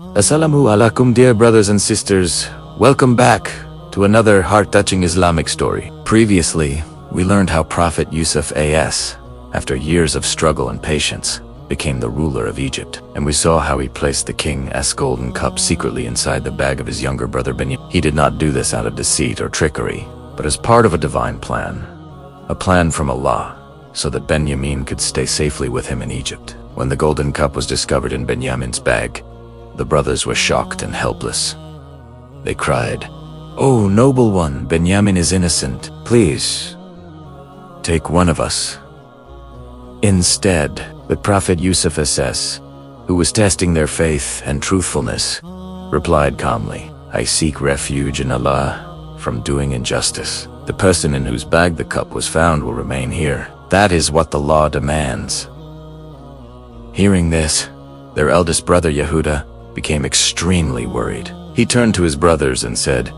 Assalamu alaikum, dear brothers and sisters. Welcome back to another heart-touching Islamic story. Previously, we learned how Prophet Yusuf A.S, after years of struggle and patience, became the ruler of Egypt. And we saw how he placed the king's golden cup secretly inside the bag of his younger brother Benjamin. He did not do this out of deceit or trickery, but as part of a divine plan. A plan from Allah, so that Benjamin could stay safely with him in Egypt. When the golden cup was discovered in Benjamin's bag, the brothers were shocked and helpless. They cried, "Oh, noble one, Benjamin is innocent. Please, take one of us." Instead, the Prophet Yusuf A.S, who was testing their faith and truthfulness, replied calmly, "I seek refuge in Allah from doing injustice. The person in whose bag the cup was found will remain here. That is what the law demands." Hearing this, their eldest brother Yehuda became extremely worried. He turned to his brothers and said,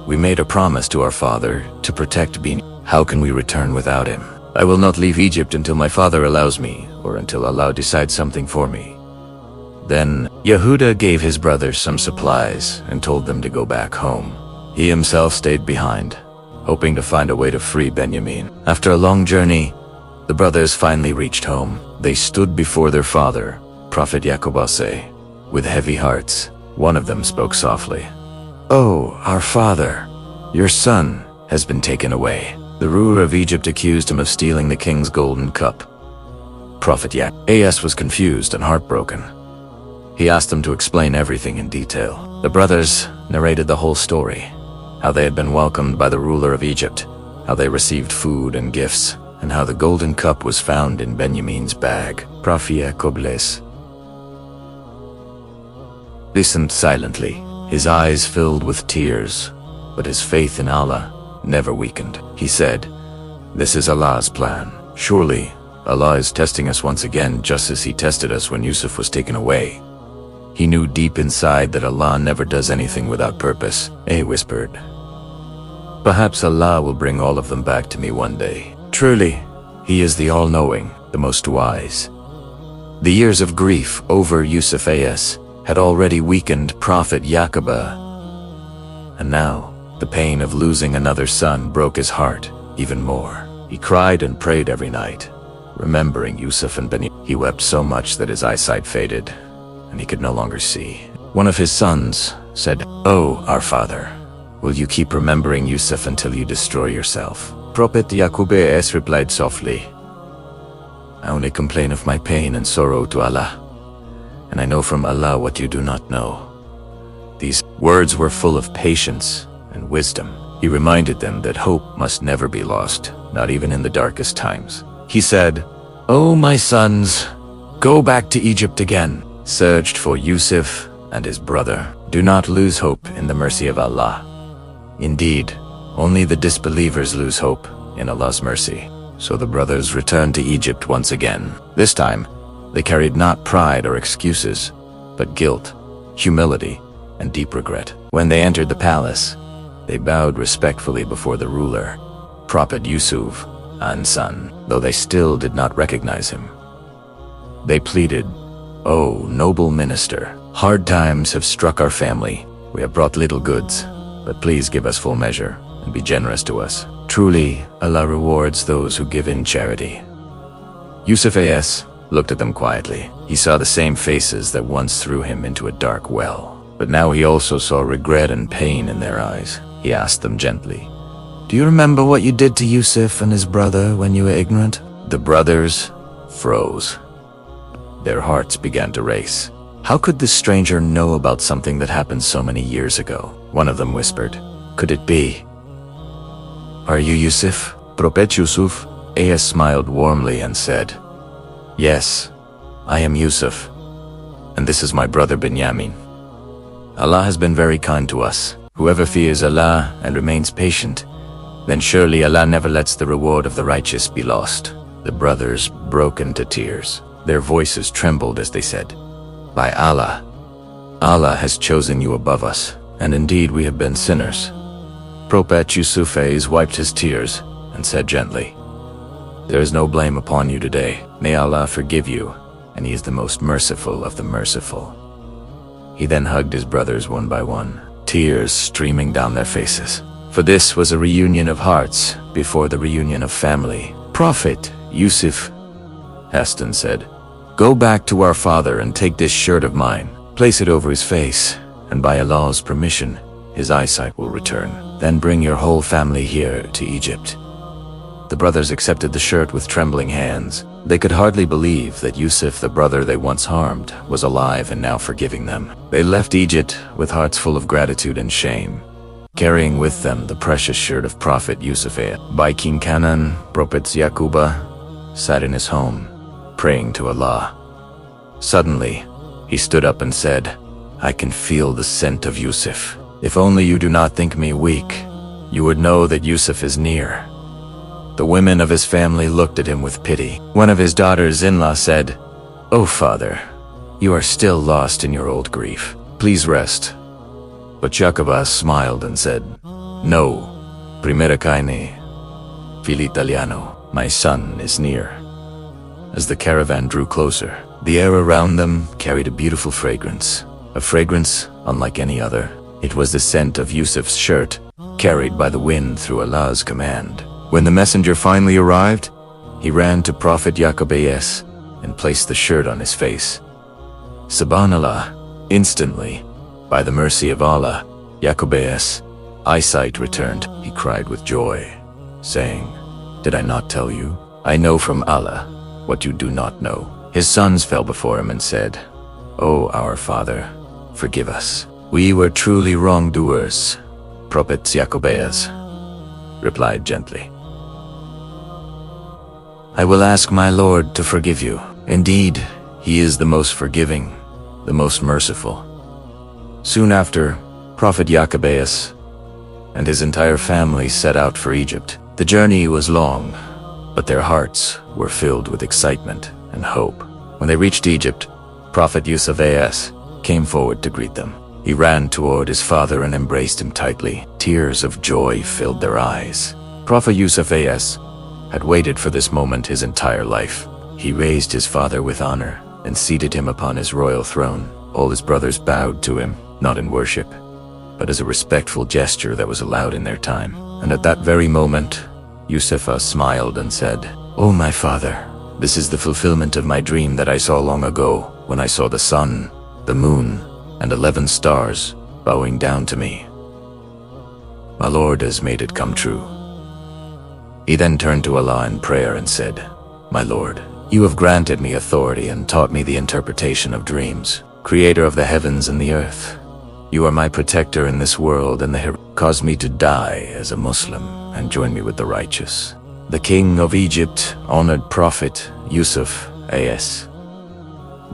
"We made a promise to our father to protect Benjamin. How can we return without him? I will not leave Egypt until my father allows me, or until Allah decides something for me." Then Yehuda gave his brothers some supplies and told them to go back home. He himself stayed behind, hoping to find a way to free Benjamin. After a long journey, the brothers finally reached home. They stood before their father, Prophet Yusuf A.S, with heavy hearts. One of them spoke softly, "Oh, our father, your son has been taken away." The ruler of Egypt accused him of stealing the king's golden cup. Prophet Yusuf A.S was confused and heartbroken. He asked them to explain everything in detail. The brothers narrated the whole story, how they had been welcomed by the ruler of Egypt, how they received food and gifts, and how the golden cup was found in Benjamin's bag. Prophet Yusuf listened silently, his eyes filled with tears, but his faith in Allah never weakened. He said, "This is Allah's plan. Surely, Allah is testing us once again, just as He tested us when Yusuf was taken away." He knew deep inside that Allah never does anything without purpose. He whispered, "Perhaps Allah will bring all of them back to me one day. Truly, He is the all-knowing, the most wise." The years of grief over Yusuf A.S had already weakened Prophet Yusuf, and now the pain of losing another son broke his heart even more. He cried and prayed every night, remembering Yusuf and Benjamin. He wept so much that his eyesight faded, and he could no longer see. One of his sons said, "Oh, our father, will you keep remembering Yusuf until you destroy yourself?" Prophet Yusuf A.S replied softly, "I only complain of my pain and sorrow to Allah, and I know from Allah what you do not know." These words were full of patience and wisdom. He reminded them that hope must never be lost, not even in the darkest times. He said, "Oh, my sons, go back to Egypt again." Searched for Yusuf and his brother. Do not lose hope in the mercy of Allah. Indeed, only the disbelievers lose hope in Allah's mercy. So the brothers returned to Egypt once again. This time, they carried not pride or excuses, but guilt, humility, and deep regret. When they entered the palace, they bowed respectfully before the ruler, Prophet Yusuf A.S, though they still did not recognize him. They pleaded, "Oh, noble minister, hard times have struck our family. We have brought little goods, but please give us full measure and be generous to us. Truly, Allah rewards those who give in charity." Yusuf A.S looked at them quietly. He saw the same faces that once threw him into a dark well, but now he also saw regret and pain in their eyes. He asked them gently, "Do you remember what you did to Yusuf and his brother when you were ignorant?" The brothers froze. Their hearts began to race. How could this stranger know about something that happened so many years ago? One of them whispered, "Could it be? Are you Yusuf?" Prophet Yusuf A.S smiled warmly and said, "Yes, I am Yusuf, and this is my brother Benjamin. Allah has been very kind to us. Whoever fears Allah and remains patient, then surely Allah never lets the reward of the righteous be lost." The brothers broke into tears. Their voices trembled as they said, "By Allah, Allah has chosen you above us, and indeed we have been sinners." Prophet Yusuf A.S wiped his tears and said gently, "There is no blame upon you today. May Allah forgive you, and He is the most merciful of the merciful." He then hugged his brothers one by one, tears streaming down their faces. For this was a reunion of hearts before the reunion of family. Prophet Yusuf A.S said, "Go back to our father and take this shirt of mine. Place it over his face, and by Allah's permission, his eyesight will return. Then bring your whole family here to Egypt." The brothers accepted the shirt with trembling hands. They could hardly believe that Yusuf, the brother they once harmed, was alive and now forgiving them. They left Egypt with hearts full of gratitude and shame, carrying with them the precious shirt of Prophet Yusuf A.S. By King Canaan, Prophet Yaqub sat in his home, praying to Allah. Suddenly, he stood up and said, "I can feel the scent of Yusuf. If only you do not think me weak, you would know that Yusuf is near." The women of his family looked at him with pity. One of his daughters-in-law said, "Oh, father, you are still lost in your old grief. Please rest." But Yaqub smiled and said, "No, primera caine, fil italiano, my son is near." As the caravan drew closer, the air around them carried a beautiful fragrance, a fragrance unlike any other. It was the scent of Yusuf's shirt, carried by the wind through Allah's command. When the messenger finally arrived, he ran to Prophet Yaqub A.S. and placed the shirt on his face. Subhanallah, instantly, by the mercy of Allah, Yaqub A.S. eyesight returned. He cried with joy, saying, "Did I not tell you? I know from Allah what you do not know." His sons fell before him and said, "O our father, forgive us. We were truly wrongdoers." Prophet Yusuf A.S. replied gently, "I will ask my Lord to forgive you. Indeed, he is the most forgiving, the most merciful." Soon after, Prophet Yusuf A.S. and his entire family set out for Egypt. The journey was long, but their hearts were filled with excitement and hope. When they reached Egypt, Prophet Yusuf A.S. came forward to greet them. He ran toward his father and embraced him tightly. Tears of joy filled their eyes. Prophet Yusuf A.S. had waited for this moment his entire life. He raised his father with honor and seated him upon his royal throne. All his brothers bowed to him, not in worship, but as a respectful gesture that was allowed in their time. And at that very moment, Yusuf smiled and said, "Oh my father, this is the fulfillment of my dream that I saw long ago, when I saw the sun, the moon, and 11 stars bowing down to me. My Lord has made it come true." He then turned to Allah in prayer and said, "My Lord, you have granted me authority and taught me the interpretation of dreams. Creator of the heavens and the earth, you are my protector in this world and cause me to die as a Muslim and join me with the righteous." The king of Egypt honored Prophet Yusuf A.S.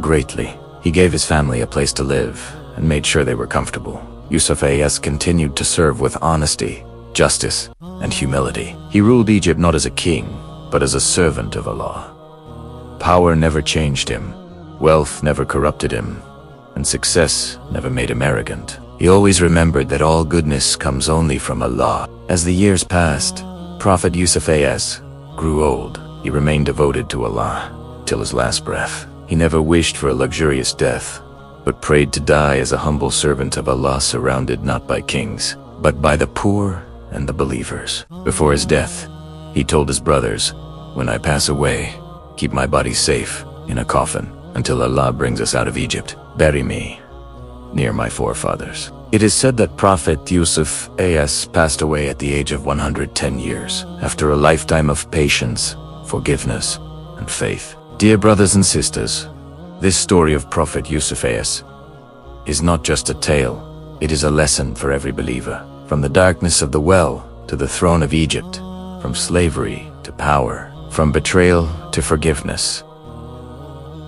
greatly. He gave his family a place to live and made sure they were comfortable. Yusuf A.S. continued to serve with honesty, justice, and humility. He ruled Egypt not as a king, but as a servant of Allah. Power never changed him, wealth never corrupted him, and success never made him arrogant. He always remembered that all goodness comes only from Allah. As the years passed, Prophet Yusuf A.S. grew old. He remained devoted to Allah till his last breath. He never wished for a luxurious death, but prayed to die as a humble servant of Allah, surrounded not by kings, but by the poor and the believers. Before his death, he told his brothers, "When I pass away, keep my body safe in a coffin until Allah brings us out of Egypt. Bury me near my forefathers." It is said that Prophet Yusuf A.S. passed away at the age of 110 years, after a lifetime of patience, forgiveness, and faith. Dear brothers and sisters, this story of Prophet Yusuf A.S. is not just a tale, it is a lesson for every believer. From the darkness of the well to the throne of Egypt, from slavery to power, from betrayal to forgiveness,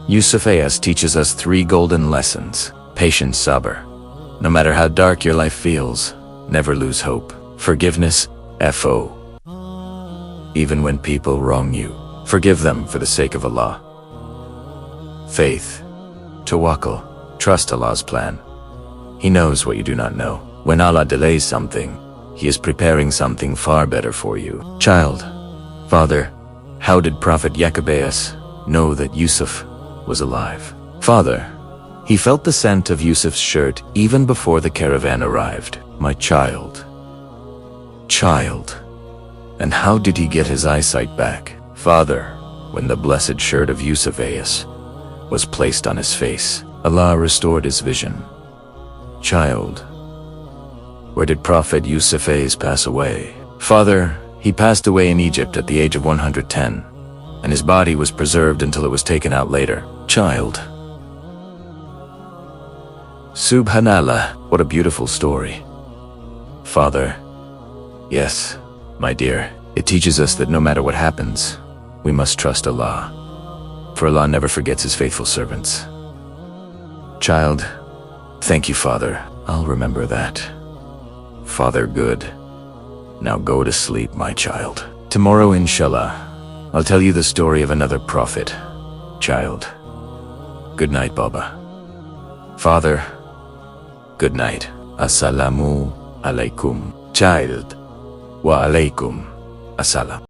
Yusuf A.S. teaches us 3 golden lessons. Patience, sabr. No matter how dark your life feels, never lose hope. Forgiveness, fo. Even when people wrong you, forgive them for the sake of Allah. Faith, tawakkul. Trust Allah's plan. He knows what you do not know. When Allah delays something, He is preparing something far better for you. Child, father, how did Prophet Yusuf A.S. know that Yusuf was alive? Father, He felt the scent of Yusuf's shirt even before the caravan arrived. My child. Child. And how did he get his eyesight back? Father, when the blessed shirt of Yusuf A.S. was placed on his face, Allah restored his vision. Child. Where did Prophet Yusuf A.S. pass away? Father, he passed away in Egypt at the age of 110, and his body was preserved until it was taken out later. Child. Subhanallah, what a beautiful story. Father, yes, my dear, it teaches us that no matter what happens, we must trust Allah, for Allah never forgets his faithful servants. Child, thank you, Father. I'll remember that. Father, good. Now go to sleep, my child. Tomorrow, inshallah, I'll tell you the story of another prophet. Child. Good night, Baba. Father, good night. Assalamu alaikum. Child. Wa alaikum assalam.